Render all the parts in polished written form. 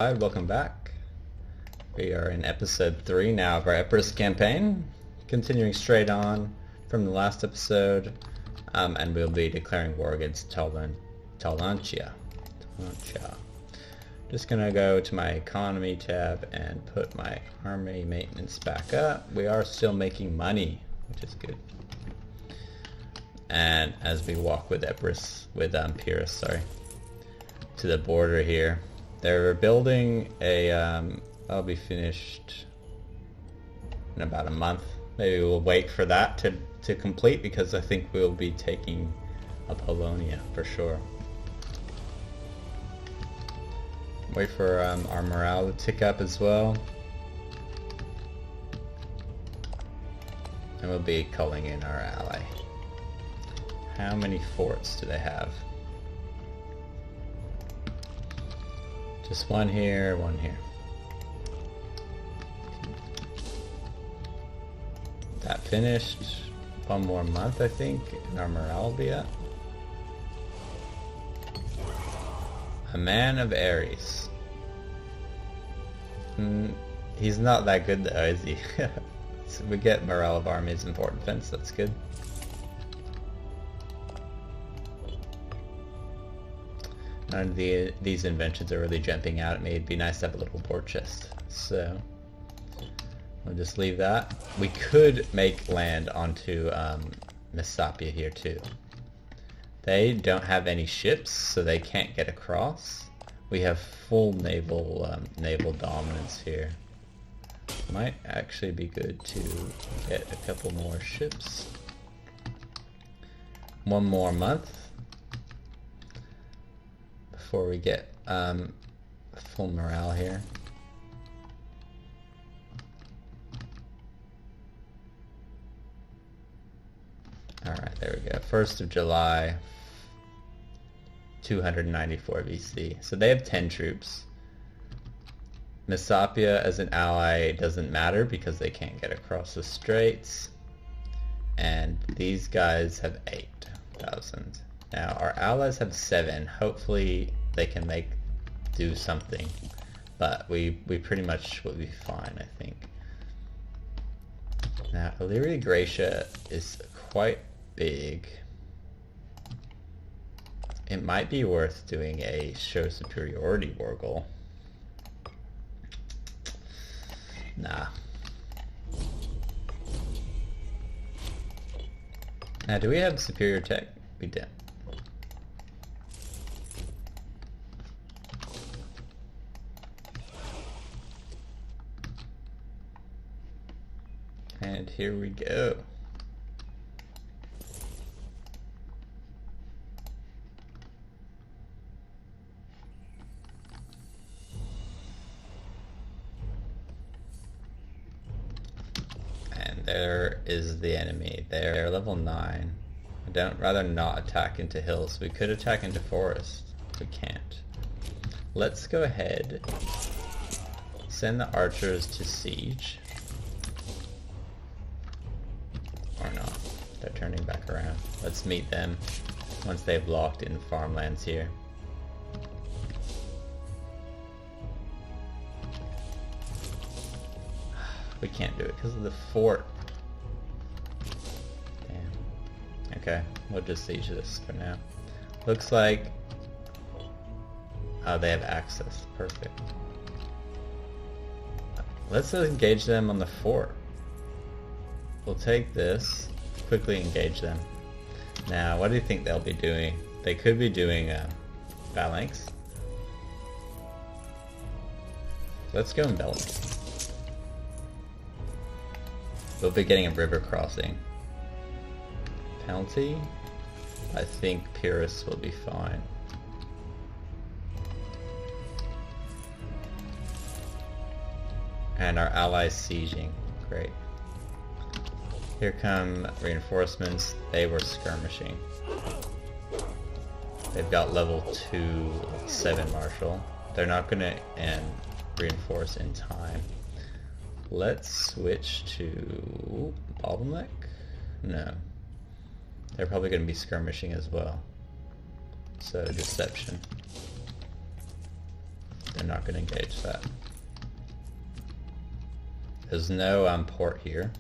Hi, welcome back. We are in episode 3 now of our Epirus campaign, continuing straight on from the last episode, and we'll be declaring war against Talantia. Just gonna go to my economy tab and put my army maintenance back up. We are still making money, which is good. And as we walk with Epirus, to the border here, they're building a, I'll be finished in about a month. Maybe we'll wait for that to complete, because I think we'll be taking Apollonia for sure. Wait for our morale to tick up as well. And we'll be calling in our ally. How many forts do they have? Just one here, one here. That finished. One more month, I think, and our morale will be up. A man of Ares. He's not that good though, is he? So we get morale of armies and port defense, that's good. None of these inventions are really jumping out at me. It'd be nice to have a little war chest. So we'll just leave that. We could make land onto Messapia here too. They don't have any ships, so they can't get across. We have full naval dominance here. Might actually be good to get a couple more ships. One more month before we get full morale here. Alright, there we go. 1st of July, 294 BC. So they have 10 troops. Messapia as an ally doesn't matter because they can't get across the straits. And these guys have 8,000. Now our allies have 7. Hopefully they can do something, but we pretty much will be fine, I think. Now Illyria Gracia is quite big. It might be worth doing a show superiority war goal. Nah. Now, do we have superior tech? We did. And here we go. And there is the enemy. They're level 9. I'd rather not attack into hills. We could attack into forest. We can't. Let's go ahead. Send the archers to siege. Or not. They're turning back around. Let's meet them once they've locked in farmlands here. We can't do it because of the fort. Damn. Okay, we'll just siege this for now. Looks like... oh, they have access. Perfect. Let's engage them on the fort. We'll take this, quickly engage them. Now, what do you think they'll be doing? They could be doing phalanx. Let's go in Belgium. We'll be getting a river crossing. Penalty? I think Epirus will be fine. And our allies sieging. Great. Here come reinforcements. They were skirmishing. They've got level 2, 7 marshal. They're not going to reinforce in time. Let's switch to bottleneck? No. They're probably going to be skirmishing as well. So deception. They're not going to engage that. There's no port here.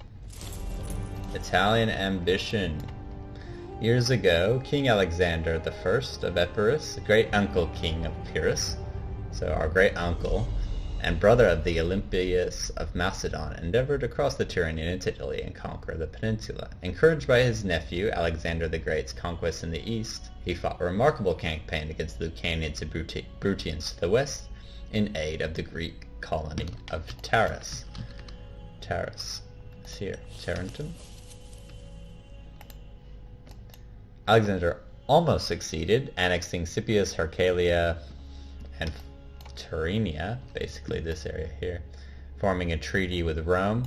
Italian ambition. Years ago, King Alexander I of Epirus, the great-uncle king of Epirus, so our great-uncle, and brother of the Olympius of Macedon, endeavored to cross the Tyrrhenian into Italy and conquer the peninsula. Encouraged by his nephew, Alexander the Great's conquest in the east, he fought a remarkable campaign against the Lucanians and Bruttians to the west in aid of the Greek colony of Taurus. Taurus is here. Tarentum? Alexander almost succeeded, annexing Scipius, Heraclea, and Tyrrhenia, basically this area here, forming a treaty with Rome.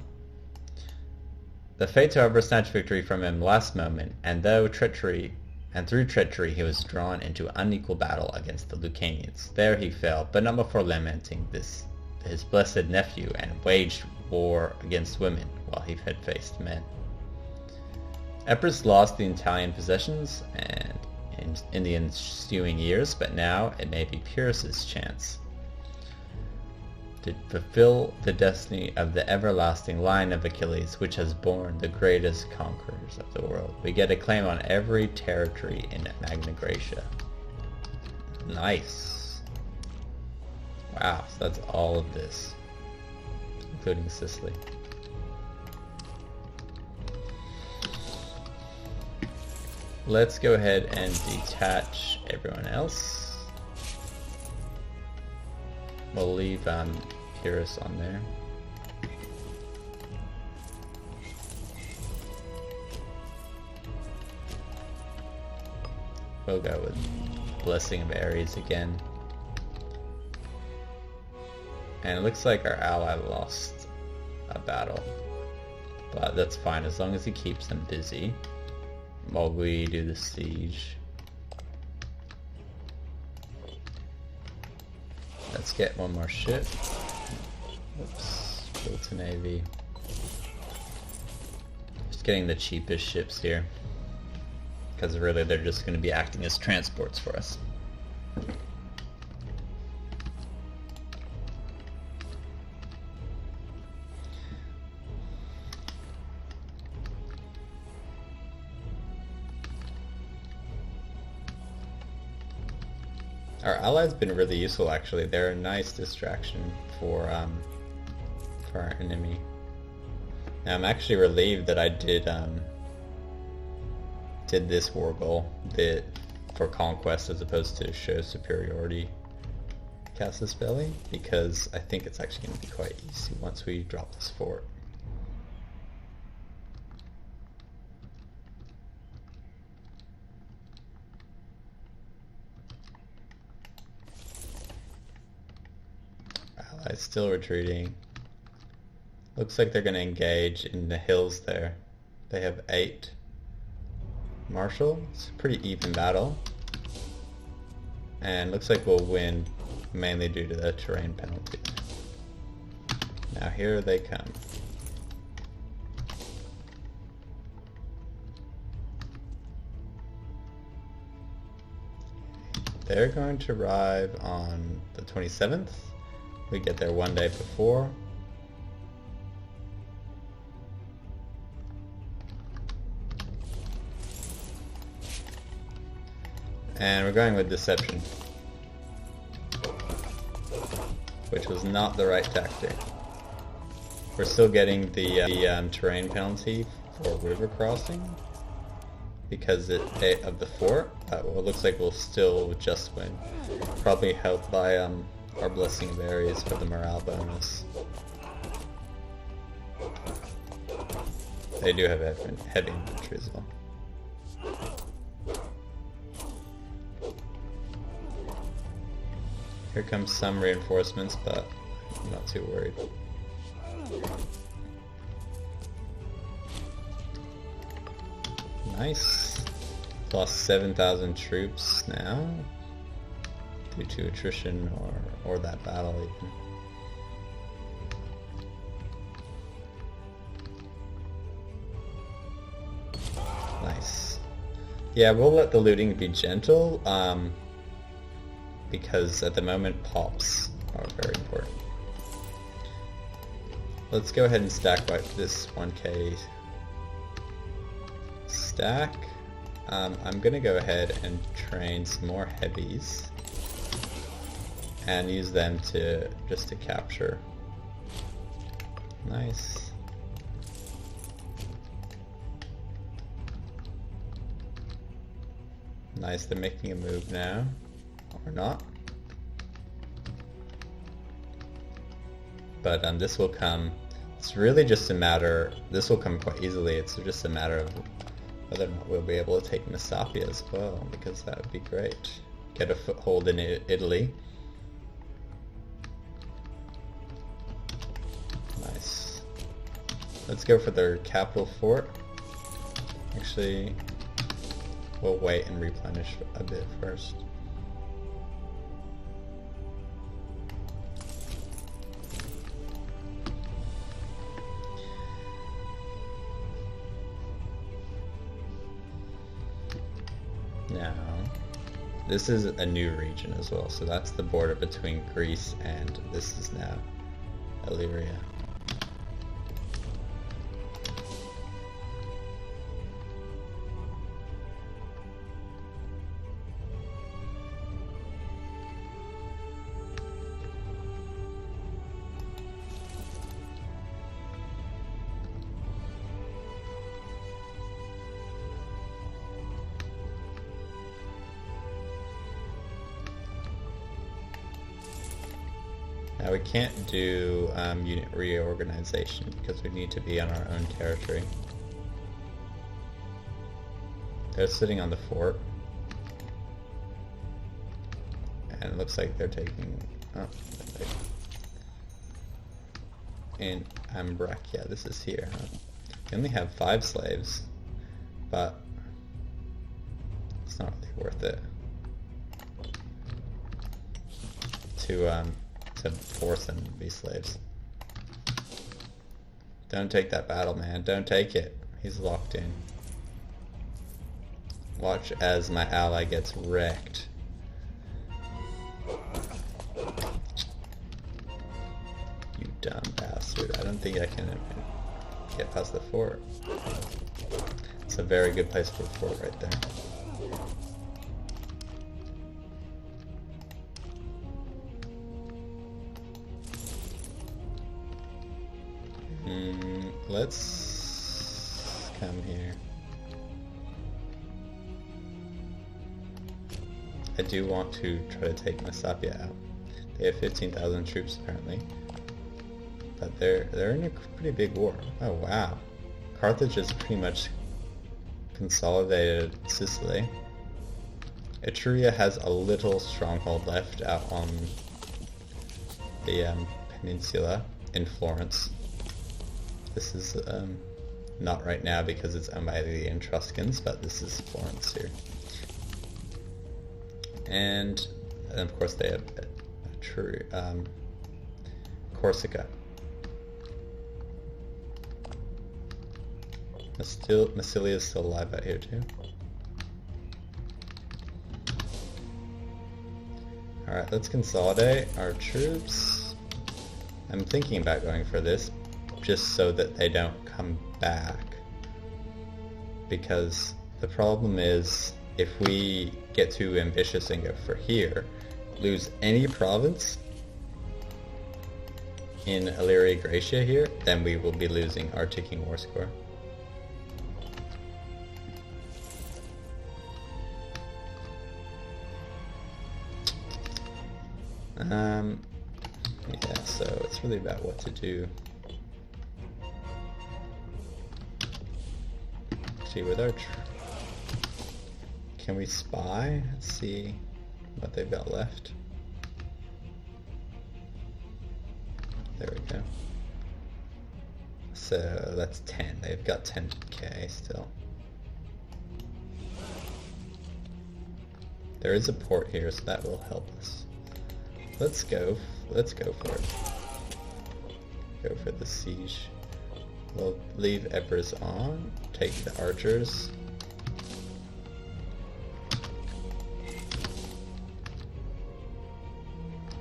The fates, however, snatched victory from him last moment, and through treachery he was drawn into unequal battle against the Lucanians. There he fell, but not before lamenting his blessed nephew, and waged war against women while he had faced men. Epirus lost the Italian possessions and in the ensuing years, but now it may be Pyrrhus's chance to fulfill the destiny of the everlasting line of Achilles, which has borne the greatest conquerors of the world. We get a claim on every territory in Magna Graecia. Nice. Wow, so that's all of this, including Sicily. Let's go ahead and detach everyone else. We'll leave Epirus on there. We'll go with Blessing of Ares again. And it looks like our ally lost a battle, but that's fine as long as he keeps them busy while we do the siege. Let's get one more ship. Oops, built a navy. Just getting the cheapest ships here, because really they're just going to be acting as transports for us. Our allies been really useful actually. They're a nice distraction for our enemy. Now I'm actually relieved that I did this war goal for conquest as opposed to show superiority Casus Belli, because I think it's actually going to be quite easy once we drop this fort. Allies still retreating. Looks like they're going to engage in the hills there. They have 8. Marshall, it's a pretty even battle. And looks like we'll win mainly due to the terrain penalty. Now here they come. They're going to arrive on the 27th. We get there one day before. And we're going with deception, which was not the right tactic. We're still getting the terrain penalty for river crossing because of the fort. Well, it looks like we'll still just win. Probably helped by our Blessing of Ares for the morale bonus. They do have heavy infantry as well. Here comes some reinforcements, but I'm not too worried. Nice. Lost 7,000 troops now due to attrition or that battle even. Nice. Yeah, we'll let the looting be gentle, because at the moment Pops are very important. Let's go ahead and stack wipe this 1k stack. I'm gonna go ahead and train some more heavies and use them to capture. Nice. Nice, they're making a move now. Or not. But this will come, it's really just a matter, this will come quite easily, it's just a matter of whether or not we'll be able to take Messapia as well, because that would be great. Get a foothold in Italy. Nice. Let's go for their capital fort. Actually, we'll wait and replenish a bit first. Now, this is a new region as well, so that's the border between Greece and this is now Illyria. Now we can't do unit reorganization because we need to be on our own territory. They're sitting on the fort. And it looks like they're taking... Oh, in Ambracia, this is here. Huh? They only have 5 slaves, but it's not really worth it to force them to be slaves. Don't take that battle, man. Don't take it. He's locked in. Watch as my ally gets wrecked. You dumb bastard. I don't think I can get past the fort. It's a very good place for a fort right there. Let's come here. I do want to try to take Messapia out. They have 15,000 troops apparently, but they're in a pretty big war. Oh wow, Carthage has pretty much consolidated Sicily. Etruria has a little stronghold left out on the peninsula in Florence. This is not right now because it's owned by the Etruscans, but this is Florence here. And of course they have Corsica. Massilia is still alive out here too. Alright, let's consolidate our troops. I'm thinking about going for this, just so that they don't come back. Because the problem is, if we get too ambitious and go for here, lose any province in Illyria Graecia here, then we will be losing our ticking war score. Yeah, so it's really about what to do. See, with our can we spy? Let's see what they've got left. There we go. So that's 10. They've got 10k still. There is a port here, so that will help us. Let's go for it. Go for the siege. We'll leave Epirus on, take the archers.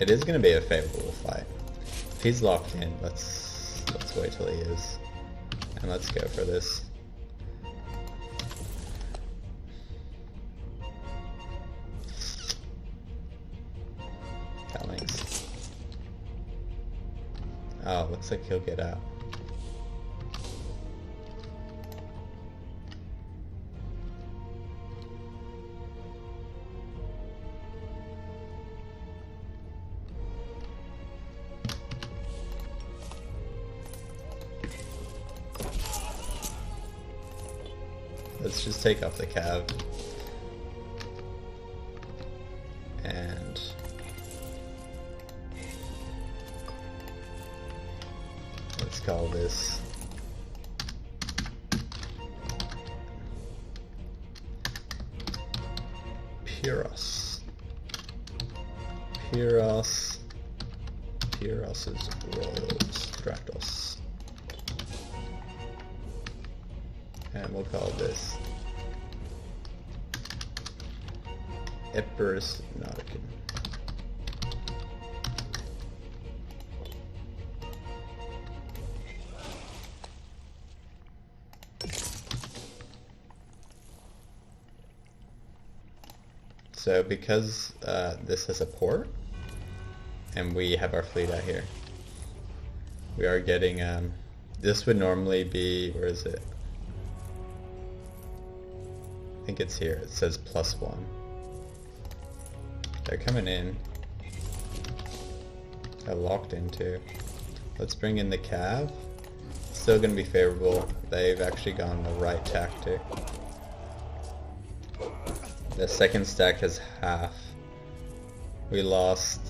It is going to be a favorable fight. If he's locked in, let's wait till he is. And let's go for this. Thanks. Oh, looks like he'll get out. Let's just take off the cav. And let's call this Epirus. Epirus's Royal Stratos. And we'll call this Epirus Nauticum. So because this has a port, and we have our fleet out here, we are getting, this would normally be, where is it? I think it's here. It says +1. They're coming in. They're locked into. Let's bring in the cav. Still going to be favorable. They've actually gone the right tactic. The second stack has half. We lost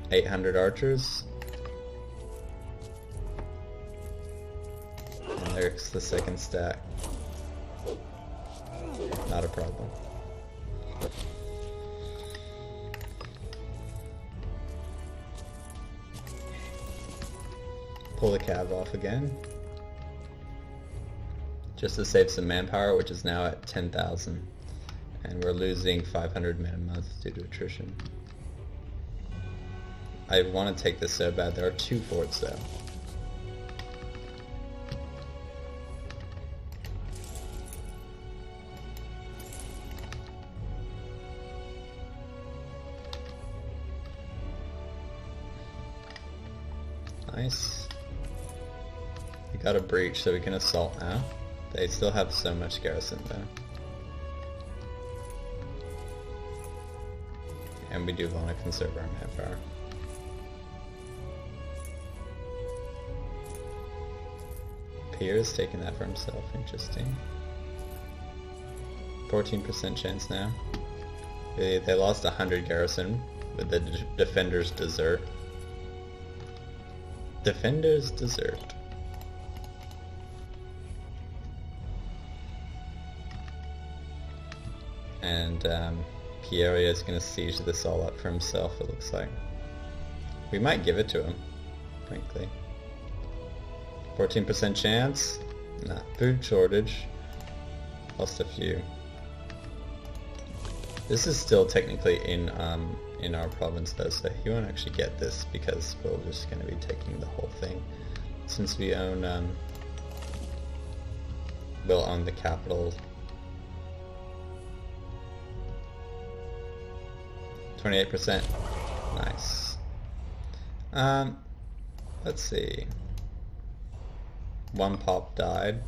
800 archers. And there's the second stack. Not a problem. Pull the cav off again. Just to save some manpower, which is now at 10,000. And we're losing 500 men a month due to attrition. I want to take this so bad. There are 2 forts though. Nice. We got a breach, so we can assault now. They still have so much garrison though. And we do want to conserve our manpower. Pierre's taking that for himself, interesting. 14% chance now. They lost 100 garrison with the defenders desert. Defenders desert. And Pierre is going to siege this all up for himself, it looks like. We might give it to him, frankly. 14% chance. Nah, food shortage. Lost a few. This is still technically in our province though, so he won't actually get this because we're just going to be taking the whole thing. Since we own, we'll own the capital. 28%. Nice. Let's see. 1 pop died.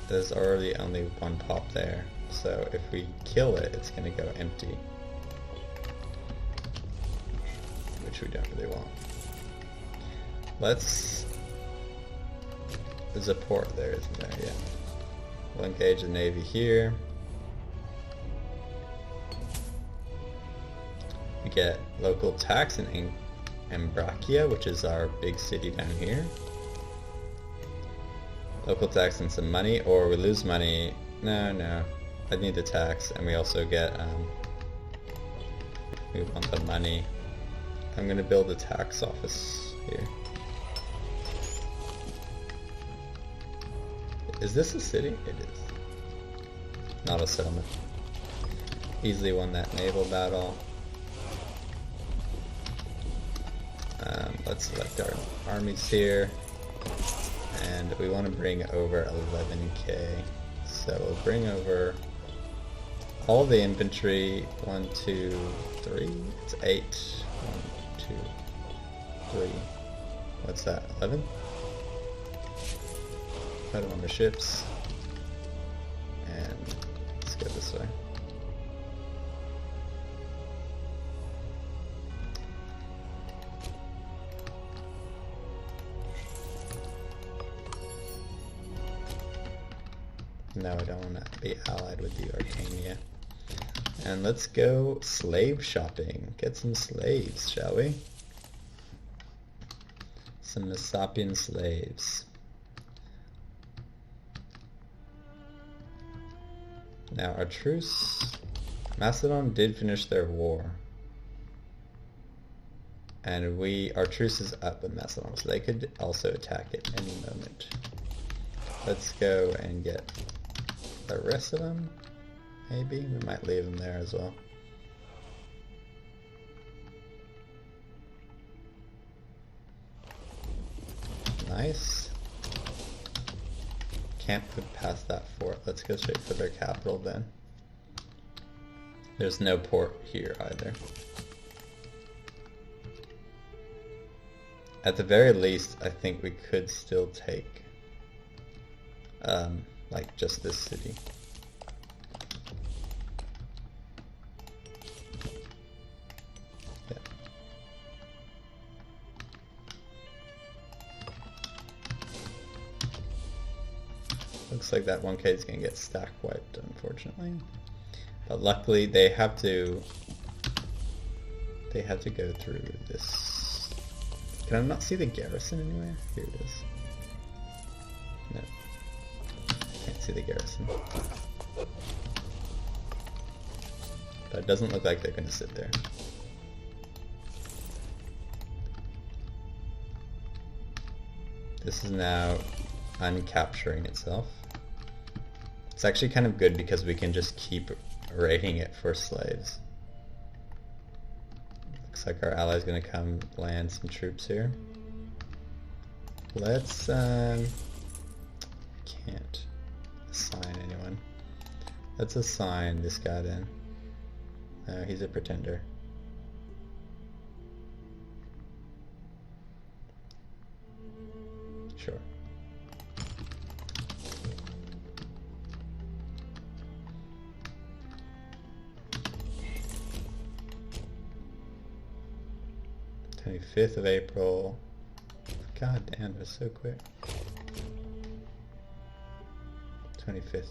There's already only 1 pop there. So if we kill it, it's going to go empty. Which we don't really want. Let's... There's a port there, isn't there? Yeah. We'll engage the navy here. We get local tax in Ambracia, which is our big city down here. Local tax and some money, or we lose money. No. I need the tax, and we also get, we want the money. I'm gonna build a tax office here. Is this a city? It is. Not a settlement. Easily won that naval battle. Let's select our armies here, and we want to bring over 11k. So we'll bring over all the infantry. 1, 2, 3. It's 8. 1, 2, 3. What's that? 11? Put them on the ships, and let's go this way. No, I don't want to be allied with you, Arcania. And let's go slave shopping. Get some slaves, shall we? Some Messapian slaves. Now our truce, Macedon did finish their war. And our truce is up with Macedon, so they could also attack at any moment. Let's go and get the rest of them, maybe? We might leave them there as well. Nice. Can't put past that fort. Let's go straight for their capital then. There's no port here either. At the very least, I think we could still take like just this city. Yeah. Looks like that 1k is going to get stack wiped, unfortunately. But luckily they have to go through this. Can I not see the garrison anywhere? Here it is. No. Can't see the garrison. But it doesn't look like they're going to sit there. This is now uncapturing itself. It's actually kind of good because we can just keep raiding it for slaves. Looks like our ally's going to come land some troops here. Let's can't assign anyone. Let's assign this guy then. He's a pretender. Sure. Fifth of April. God damn, it was so quick. 25th.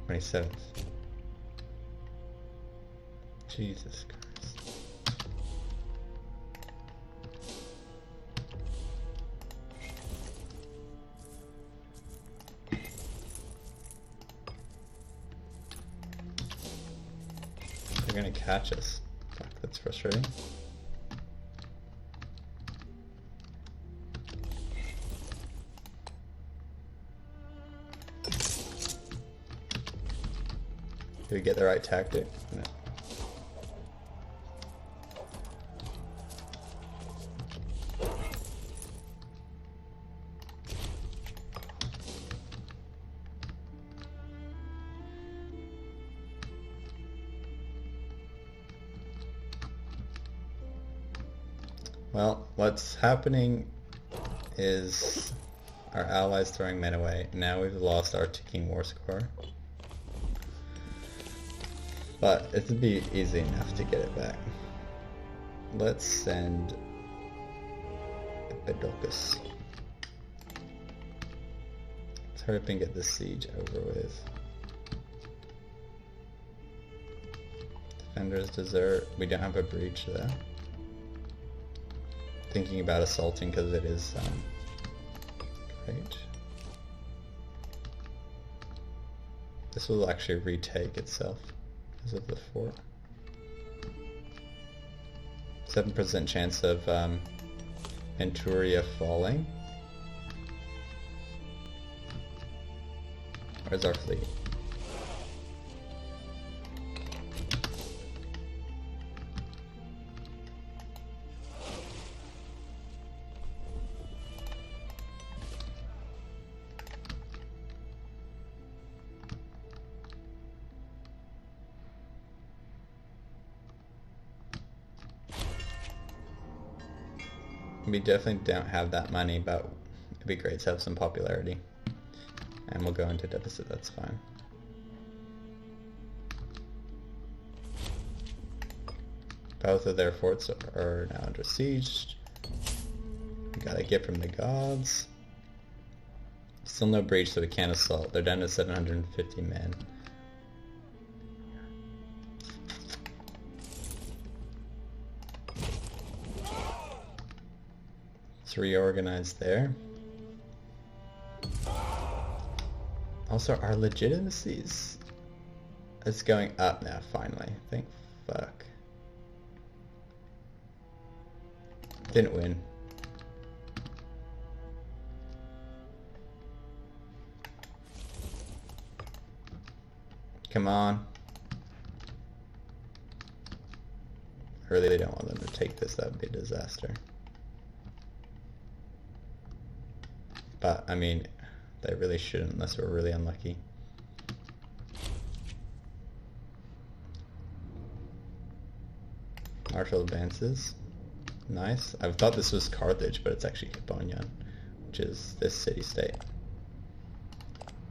27th. Jesus Christ. They're gonna catch us. Fuck, that's frustrating. Did we get the right tactic? No. Well, what's happening is our allies throwing men away. Now we've lost our ticking war score. But it would be easy enough to get it back. Let's send Epidocus. Let's hurry up and get this siege over with. Defenders desert. We don't have a breach though. Thinking about assaulting because it is great. This will actually retake itself because of the fort. 7% chance of Manchuria falling. Where's our fleet? We definitely don't have that money, but it'd be great to have some popularity. And we'll go into deficit, that's fine. Both of their forts are now under siege. We gotta get from the gods. Still no breach, so we can't assault. They're down to 750 men. Let's reorganize there. Also, our legitimacy is going up now, finally. Thank fuck. Didn't win. Come on. I really don't want them to take this, that would be a disaster. But, I mean, they really shouldn't unless we're really unlucky. Martial advances. Nice. I thought this was Carthage, but it's actually Hipponion, which is this city-state.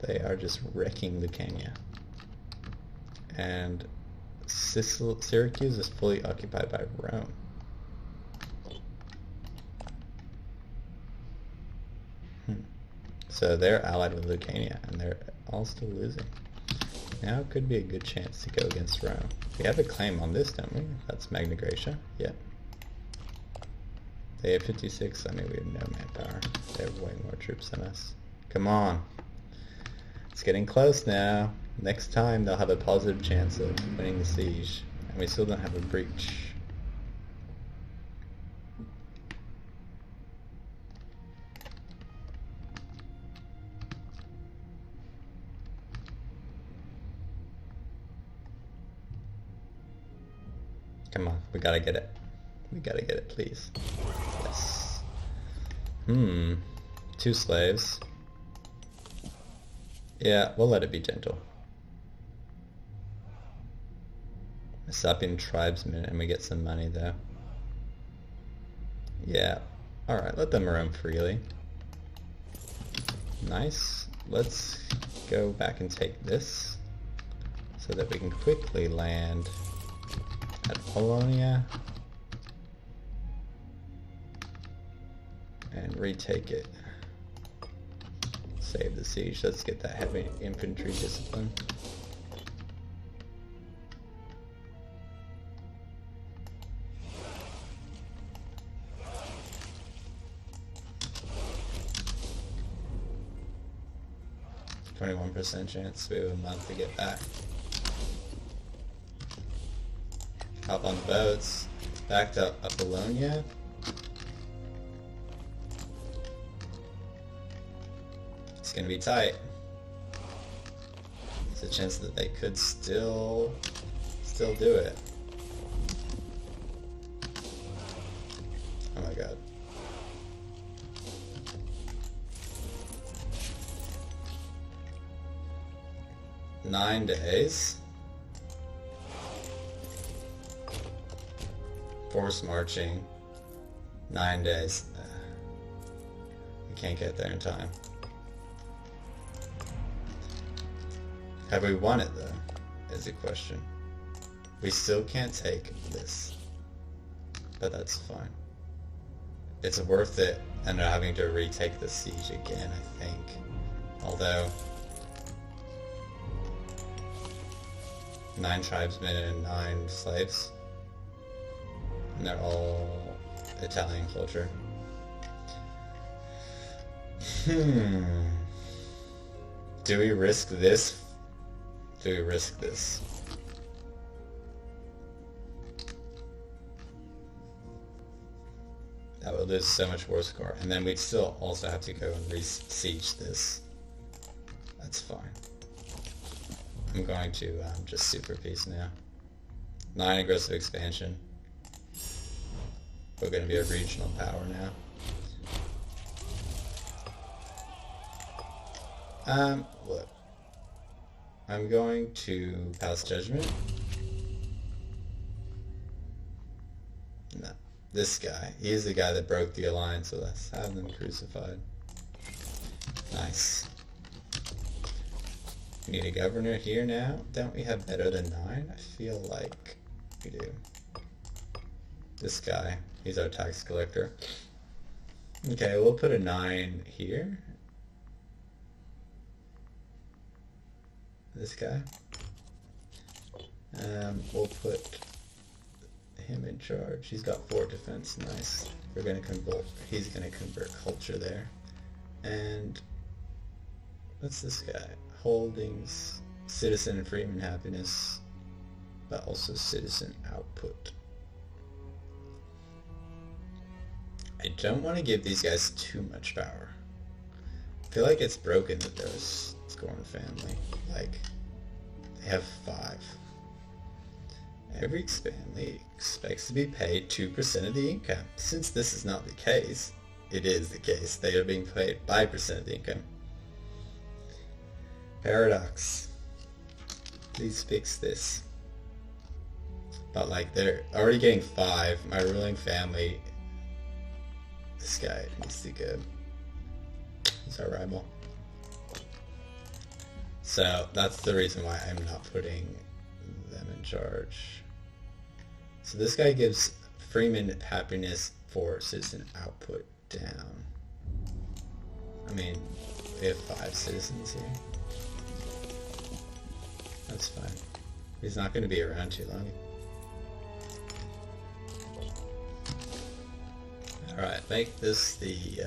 They are just wrecking Lucania. And Syracuse is fully occupied by Rome. So they're allied with Lucania, and they're all still losing. Now could be a good chance to go against Rome. We have a claim on this, don't we? That's Magna Graecia. Yeah. They have 56. I mean, we have no manpower. They have way more troops than us. Come on. It's getting close now. Next time they'll have a positive chance of winning the siege. And we still don't have a breach. Come on, we gotta get it. We gotta get it, please. Yes. 2 slaves. Yeah, we'll let it be gentle. Messapian tribesmen, and we get some money though. Yeah. Alright, let them roam freely. Nice. Let's go back and take this so that we can quickly land at Polonia and retake it. Save the siege. Let's get that heavy infantry discipline. %, chance. We have a month to get back. Hop on the boats. Back to Apollonia. It's gonna be tight. There's a chance that they could still do it. Oh my god. Nine days. Force marching. 9 days. We can't get there in time. Have we won it though, is the question. We still can't take this. But that's fine. It's worth it and having to retake the siege again, I think. Although 9 tribesmen and 9 slaves. And they're all Italian culture. Do we risk this? Do we risk this? That would lose so much war score. And then we'd still also have to go and re-siege this. That's fine. I'm going to just super peace now. 9 aggressive expansion. We're going to be a regional power now. Look. I'm going to pass judgment. No. this guy. He's the guy that broke the alliance with us. Have them crucified. Nice. We need a governor here now. Don't we have better than 9? I feel like we do. This guy. He's our tax collector. Okay, we'll put a 9 here. This guy. We'll put him in charge. He's got 4 defense. Nice. We're gonna convert. He's gonna convert culture there. And what's this guy? Holdings, citizen and freeman happiness, but also citizen output. I don't want to give these guys too much power. I feel like it's broken that there's Scorn family. Like, they have 5. Every family expects to be paid 2% of the income. Since this is not the case, it is the case. They are being paid 5% of the income. Paradox. Please fix this. But like, they're already getting 5. My ruling family, this guy needs to go. He's our rival. So that's the reason why I'm not putting them in charge. So this guy gives freeman happiness for citizen output down. I mean, we have 5 citizens here. That's fine. He's not going to be around too long. Alright, make this the,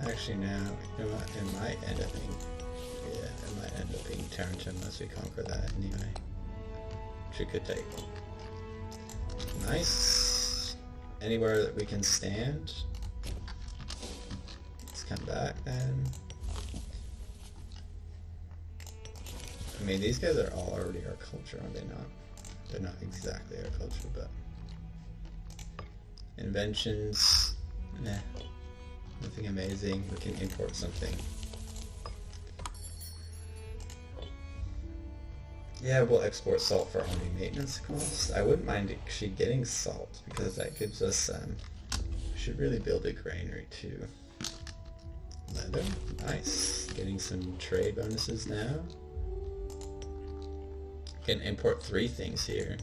actually no, you know what, it might end up being, yeah, it might end up being Tarentum unless we conquer that anyway. Which we could take. Nice. Anywhere that we can stand. Let's come back then. I mean, these guys are all already our culture, are they not? They're not exactly our culture, but... Inventions, nah, nothing amazing. We can import something. Yeah, we'll export salt for army maintenance costs. I wouldn't mind actually getting salt because that gives us, we should really build a granary too. Leather, nice. Getting some trade bonuses now. Can import 3 things here.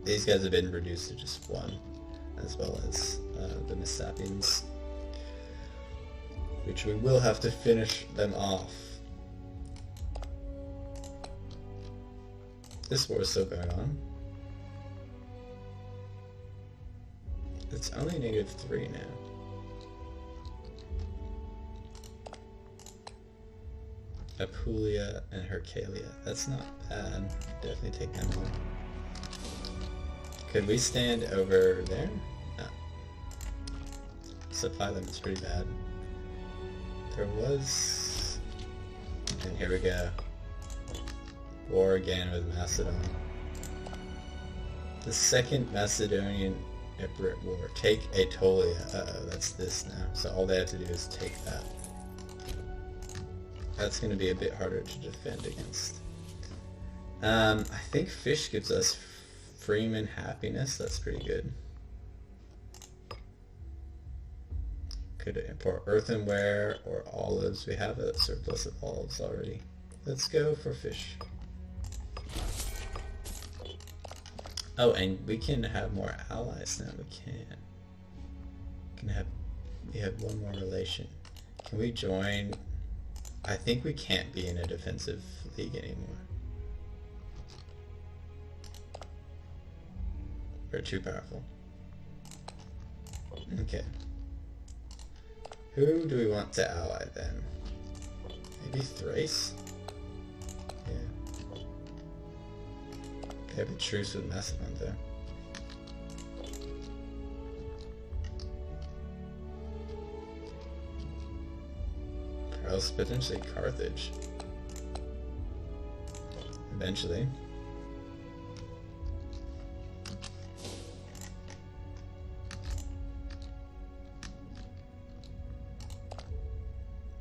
These guys have been reduced to just 1, as well as the Messapians, which we will have to finish them off. This war is still going on. It's only -3 now. Apulia and Hercalia. That's not bad. Definitely take them on. Could we stand over there? No. Supply them is pretty bad. There was... And here we go. War again with Macedon. The Second Macedonian Epirus War. Take Aetolia. Uh-oh, that's this now. So all they have to do is take that. That's going to be a bit harder to defend against. I think fish gives us freeman happiness. That's pretty good. Could import earthenware or olives. We have a surplus of olives already. Let's go for fish. Oh, and we can have more allies now. We have one more relation. Can we join? I think we can't be in a defensive league anymore. We're too powerful. Okay. Who do we want to ally then? Maybe Thrace? Yeah. They have a truce with Macedon though. Or else potentially Carthage. Eventually.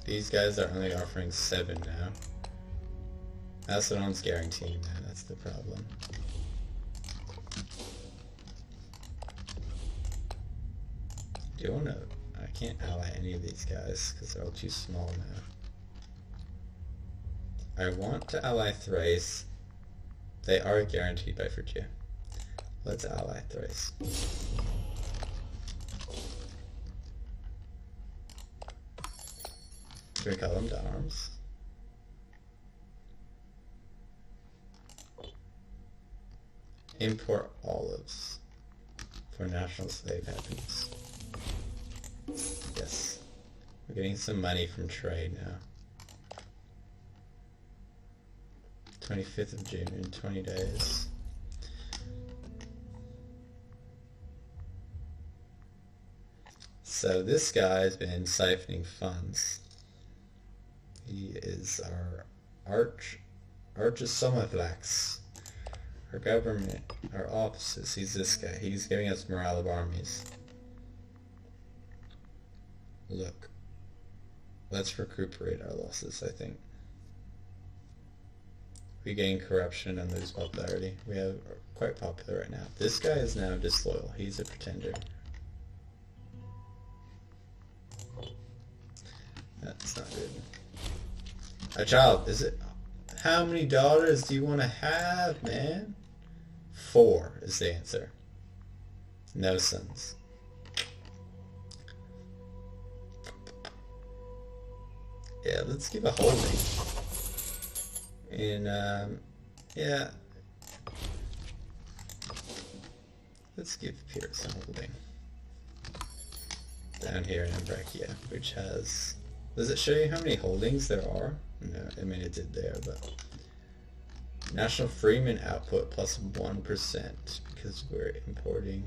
These guys are only offering 7 now. Macedon's guaranteeing that, that's the problem. Do you wanna... I can't ally any of these guys because they're all too small now. I want to ally Thrace. They are guaranteed by Phrygia. Let's ally Thrace. Can we call them to arms? Import olives for national slave happiness. Yes. We're getting some money from trade now. 25th of June in 20 days. So this guy's been siphoning funds. He is our Archesomaflax. Our government, our offices, he's this guy. He's giving us morale of armies. Look. Let's recuperate our losses, I think. We gain corruption and lose popularity. We are quite popular right now. This guy is now disloyal. He's a pretender. That's not good. A child, is it? How many daughters do you want to have, man? 4 is the answer. No sons. Yeah, let's give a holding. And, yeah. Let's give Epirus a holding. Down here in Ambracia, which has... Does it show you how many holdings there are? No, I mean it did there, but... National freeman output plus 1% because we're importing,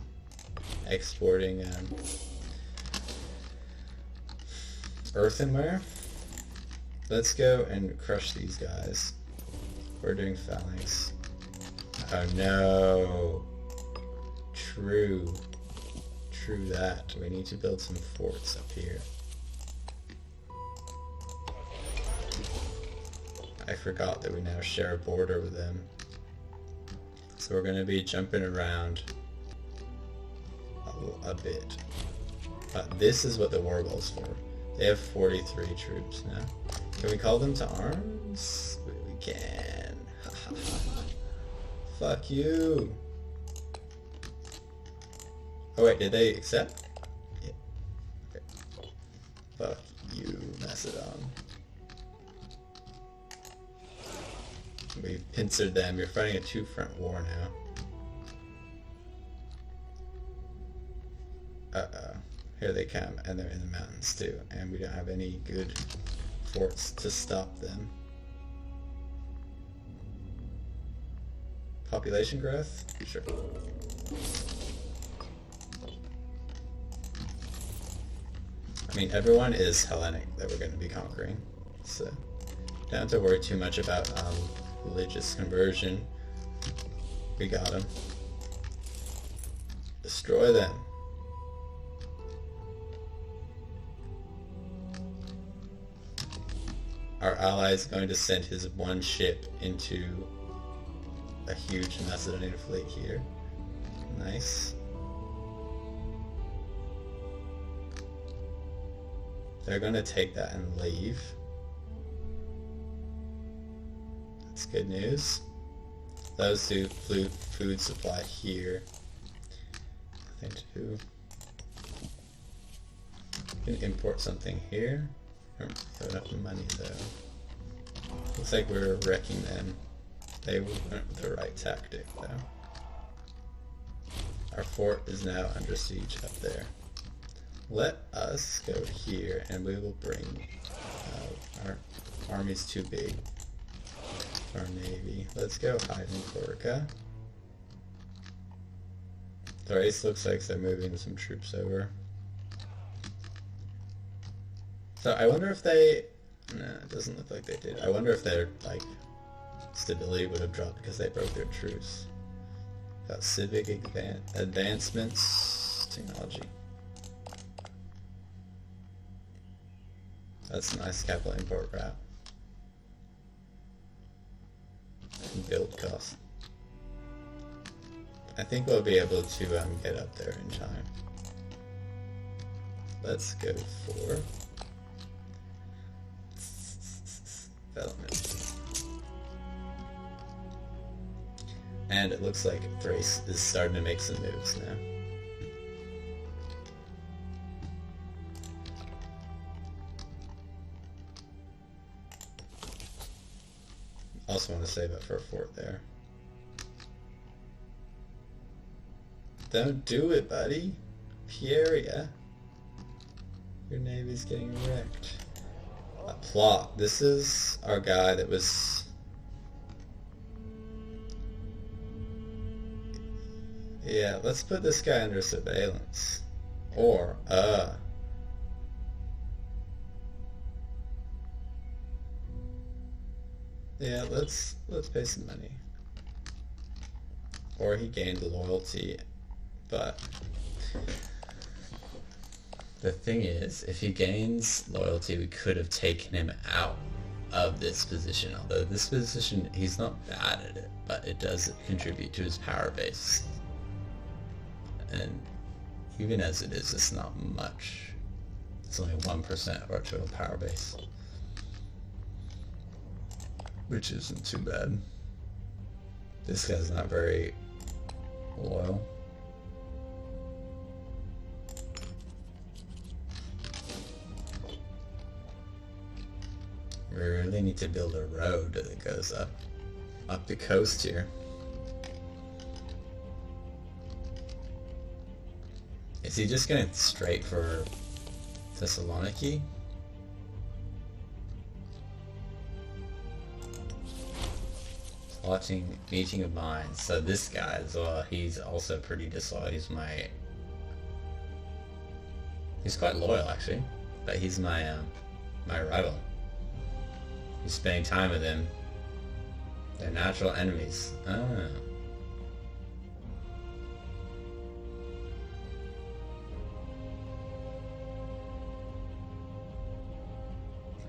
exporting earthenware. Let's go and crush these guys. We're doing phalanx. Oh no! True that. We need to build some forts up here. I forgot that we now share a border with them. So we're going to be jumping around a bit. But this is what the war goal's for. They have 43 troops now. Can we call them to arms? We can. Fuck you. Oh wait, did they accept? Yeah. Okay. Fuck you, Macedon. We've pincered them. You're fighting a 2-front war now. Uh-oh. Here they come, and they're in the mountains too, and we don't have any good forts to stop them. Population growth? Sure. I mean, everyone is Hellenic that we're going to be conquering, so don't have to worry too much about religious conversion. We got them. Destroy them. Our ally is going to send his 1 ship into a huge Macedonian fleet here. Nice. They're going to take that and leave. That's good news. Those do food supply here. Nothing to do. We can import something here. Don't have enough money though. Looks like we're wrecking them. They went with the right tactic though. Our fort is now under siege up there. Let us go here and we will bring our army's too big for our navy. Let's go hide in Corica. Thrace looks like they're moving some troops over. So I wonder if they... No, it doesn't look like they did. I wonder if their, like, stability would have dropped because they broke their truce. Got civic advancements, technology. That's a nice capital import route. build cost. I think we'll be able to get up there in time. Let's go for development. And it looks like Thrace is starting to make some moves now. Also want to save up for a fort there. Don't do it, buddy. Pieria. Your navy's getting wrecked. A plot. This is our guy that was... Yeah, let's put this guy under surveillance. Or, yeah, let's pay some money. Or he gained loyalty, but the thing is, if he gains loyalty, we could have taken him out of this position. Although this position, he's not bad at it, but it does contribute to his power base. And even as it is, it's not much. It's only 1% of our total power base. Which isn't too bad. This guy's not very loyal. We really need to build a road that goes up the coast here. Is he just going straight for Thessaloniki? Watching Meeting of Minds. So this guy as well, he's also pretty disloyal. He's quite loyal actually, but he's my rival. He's spending time with him. They're natural enemies. Oh.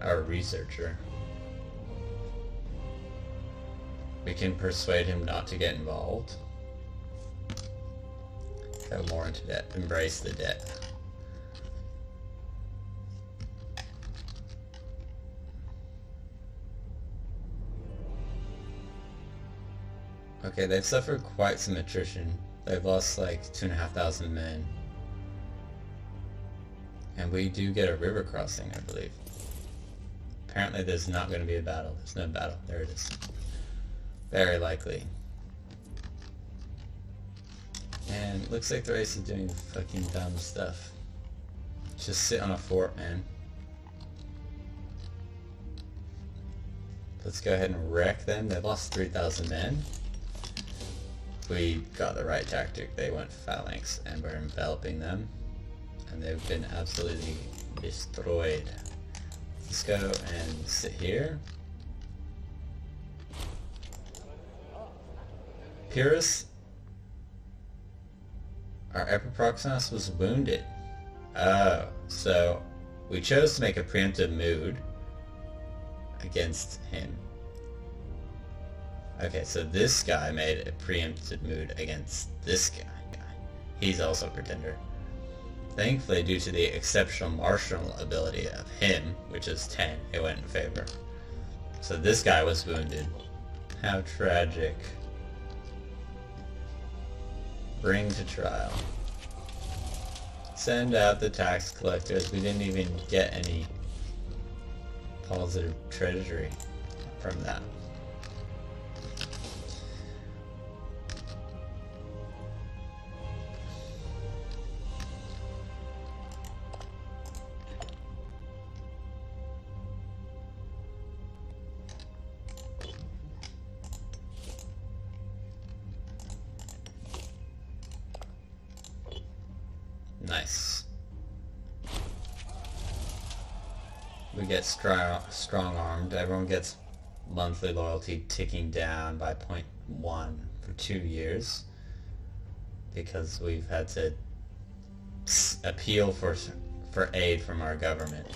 Our researcher. We can persuade him not to get involved. Go more into debt. Embrace the debt. Okay, they've suffered quite some attrition. They've lost like 2,500 men. And we do get a river crossing, I believe. Apparently there's not going to be a battle. There's no battle. There it is. Very likely. And it looks like the race is doing fucking dumb stuff. Just sit on a fort, man. Let's go ahead and wreck them. They lost 3,000 men. We got the right tactic. They went phalanx and we're enveloping them. And they've been absolutely destroyed. Let's go and sit here. Epirus, our Epiproxenos was wounded. Oh, so we chose to make a preemptive mood against him. Okay, so this guy made a preemptive mood against this guy. He's also a pretender. Thankfully, due to the exceptional martial ability of him, which is 10, it went in favor. So this guy was wounded. How tragic. Bring to trial. Send out the tax collectors. We didn't even get any positive treasury from that. Nice. We get strong-armed. Everyone gets monthly loyalty ticking down by 0.1 for 2 years because we've had to appeal for aid from our government.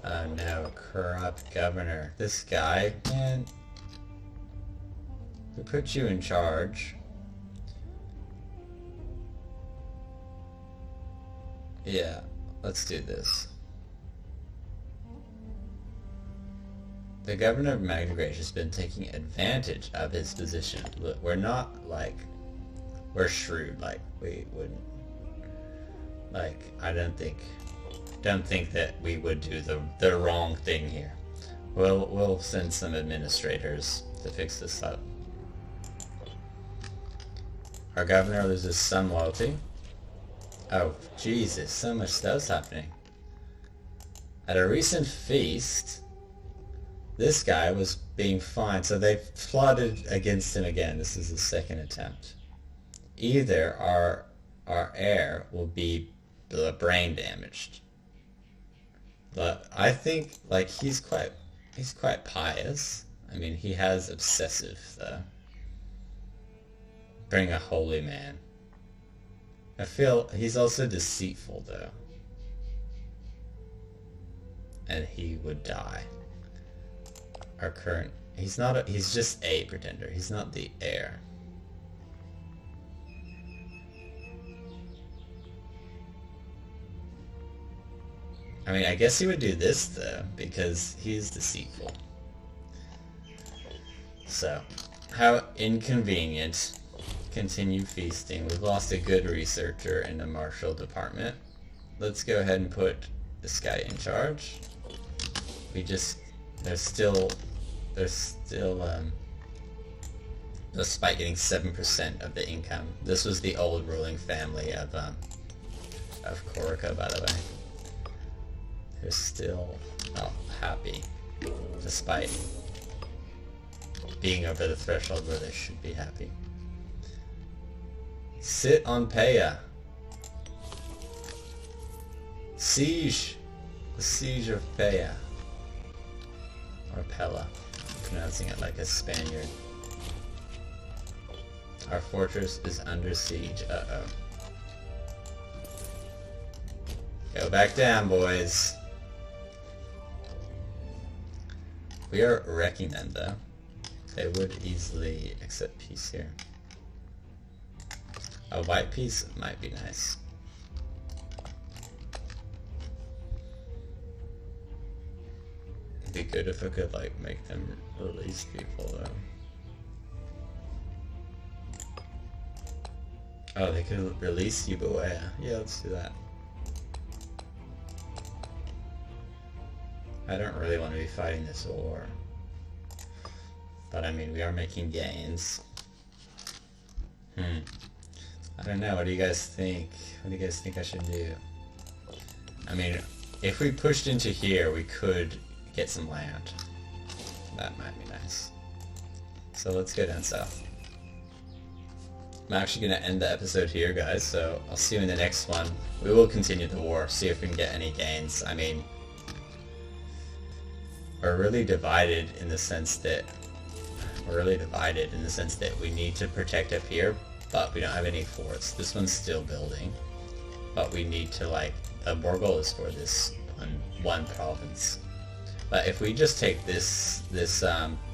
Oh no, corrupt governor. This guy, man, We put you in charge. Yeah, let's do this. The governor of Magna Graecia has been taking advantage of his position. Look, we're not like, we're shrewd, like we wouldn't, like I don't think that we would do the wrong thing here. We'll send some administrators to fix this up. Our governor loses some loyalty. Oh, Jesus, so much stuff's happening. At a recent feast, this guy was being fined, so they plotted against him again. This is the second attempt. Either our heir will be brain damaged. But I think, like, he's quite pious. I mean, he has obsessive, though. Bring a holy man. I feel he's also deceitful, though. And he would die. Our current... he's just a pretender. He's not the heir. I mean, I guess he would do this, though, because he's deceitful. So, how inconvenient. Continue feasting. We've lost a good researcher in the martial department. Let's go ahead and put this guy in charge. Despite getting 7% of the income. This was the old ruling family of Corica, by the way. They're still happy, despite being over the threshold where they should be happy. Sit on Peia. Siege. The siege of Peia. Or Pella. I'm pronouncing it like a Spaniard. Our fortress is under siege. Uh-oh. Go back down, boys. We are wrecking them, though. They would easily accept peace here. A white piece might be nice. It'd be good if I could, like, make them release people, though. Oh, they could release Euboea. Yeah, let's do that. I don't really want to be fighting this war. But I mean, we are making gains. I don't know, what do you guys think? What do you guys think I should do? I mean, if we pushed into here, we could get some land. That might be nice. So let's go down south. I'm actually going to end the episode here, guys, so I'll see you in the next one. We will continue the war, see if we can get any gains. I mean, we're really divided in the sense that we need to protect up here, but we don't have any forts. This one's still building, but we need to, like, the Borgol is for this one province. But if we just take this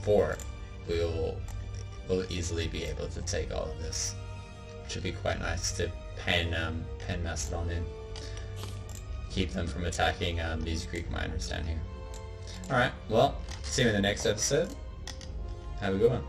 fort, we'll easily be able to take all of this. Which would be quite nice to pen Macedon in. Keep them from attacking these Greek miners down here. Alright, well, see you in the next episode. Have a good one.